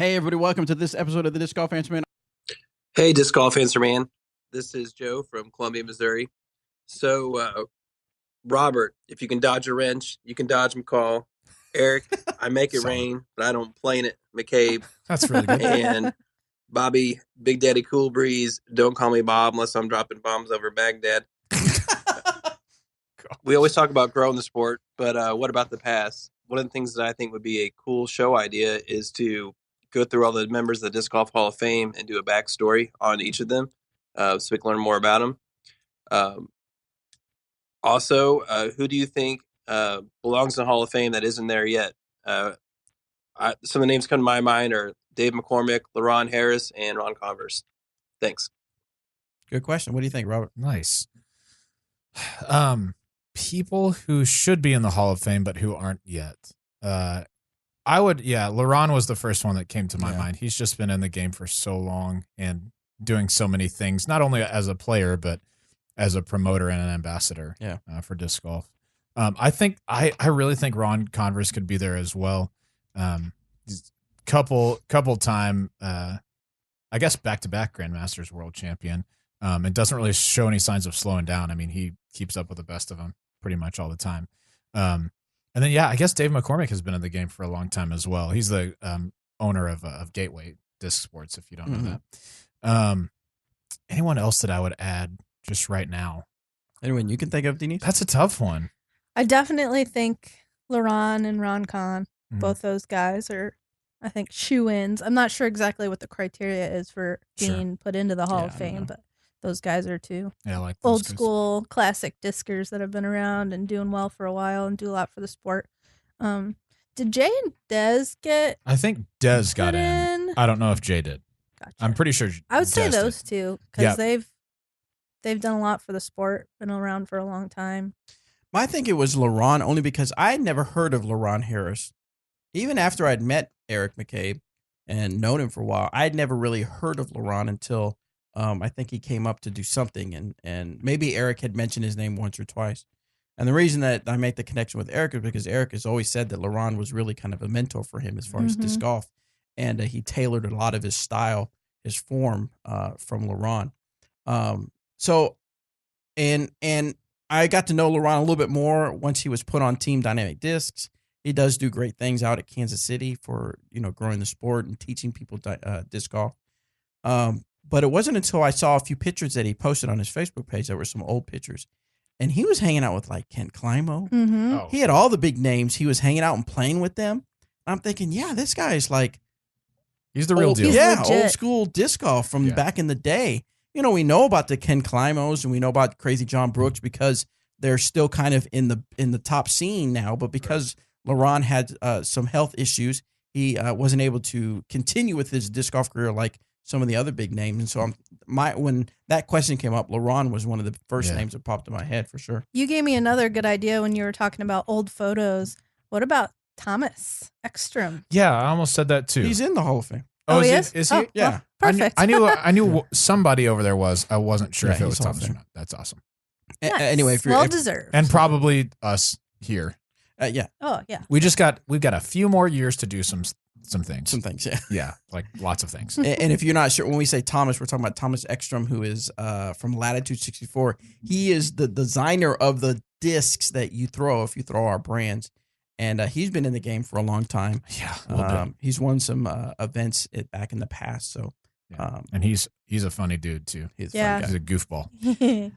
Hey, everybody, welcome to this episode of the Disc Golf Answer Man. Hey, Disc Golf Answer Man. This is Joe from Columbia, Missouri. So, Robert, if you can dodge a wrench, you can dodge McCall. Eric, I make it rain, but I don't plane it. McCabe. That's really good. And Bobby, Big Daddy Cool Breeze, don't call me Bob unless I'm dropping bombs over Baghdad. We always talk about growing the sport, but what about the past? One of the things that I think would be a cool show idea is to go through all the members of the Disc Golf Hall of Fame and do a backstory on each of them, so we can learn more about them. Also, who do you think belongs in the Hall of Fame that isn't there yet? Some of the names come to my mind are Dave McCormick, LaRon Harris, and Ron Converse. Thanks. Good question. What do you think, Robert? Nice. People who should be in the Hall of Fame but who aren't yet. LaRon was the first one that came to my mind. He's just been in the game for so long and doing so many things, not only as a player, but as a promoter and an ambassador for disc golf. I really think Ron Converse could be there as well. He's couple time, I guess back-to-back Grandmasters world champion. And doesn't really show any signs of slowing down. I mean, he keeps up with the best of them pretty much all the time. And then, I guess Dave McCormick has been in the game for a long time as well. He's the owner of Gateway Disc Sports, if you don't know that. Anyone else that I would add just right now? Anyone you can think of, Denise? That's a tough one. I definitely think LaRon and Ron Con, both those guys are, I think, shoe-ins. I'm not sure exactly what the criteria is for being put into the Hall of Fame, but those guys are too. Yeah, like old school classic discers that have been around and doing well for a while and do a lot for the sport. Did Jay and Dez get? I think Dez got in. I don't know if Jay did. Gotcha. I'm pretty sure. I would say Dez those did. two because they've done a lot for the sport, been around for a long time. I think it was LaRon only because I had never heard of LaRon Harris. Even after I'd met Eric McCabe and known him for a while, I'd never really heard of LaRon until I think he came up to do something, and maybe Eric had mentioned his name once or twice. And the reason that I make the connection with Eric is because Eric has always said that LaRon was really kind of a mentor for him as far as disc golf, and he tailored a lot of his style, his form from LaRon. And I got to know LaRon a little bit more once he was put on Team Dynamic Discs. He does do great things out at Kansas City for growing the sport and teaching people disc golf. But it wasn't until I saw a few pictures that he posted on his Facebook page that were some old pictures. And he was hanging out with like Ken Climo. Oh. He had all the big names. He was hanging out and playing with them. I'm thinking, this guy is like... He's the real deal. He's legit. Old school disc golf from back in the day. We know about the Ken Climos and we know about Crazy John Brooks because they're still kind of in the top scene now. But because LaRon had some health issues, he wasn't able to continue with his disc golf career like some of the other big names. And so when that question came up, LaRon was one of the first names that popped in my head for sure. You gave me another good idea when you were talking about old photos. What about Thomas Ekstrom? Yeah, I almost said that too. He's in the Hall of Fame. Oh, he is? is? Is he? Oh, Yeah. well, perfect. I knew somebody over there was. I wasn't sure if it was he's Hall of Thomas or Fame. not. That's awesome. Nice. Anyway, well deserved. And probably us here. yeah. Oh, yeah. We've got a few more years to do some things. Some things, yeah. Yeah, like lots of things. And if you're not sure, when we say Thomas, we're talking about Thomas Ekstrom, who is from Latitude 64. He is the designer of the discs that you throw if you throw our brands. And he's been in the game for a long time. Yeah, he's won some events back in the past. So, and he's a funny dude too. He's a Yeah. funny guy. He's a goofball.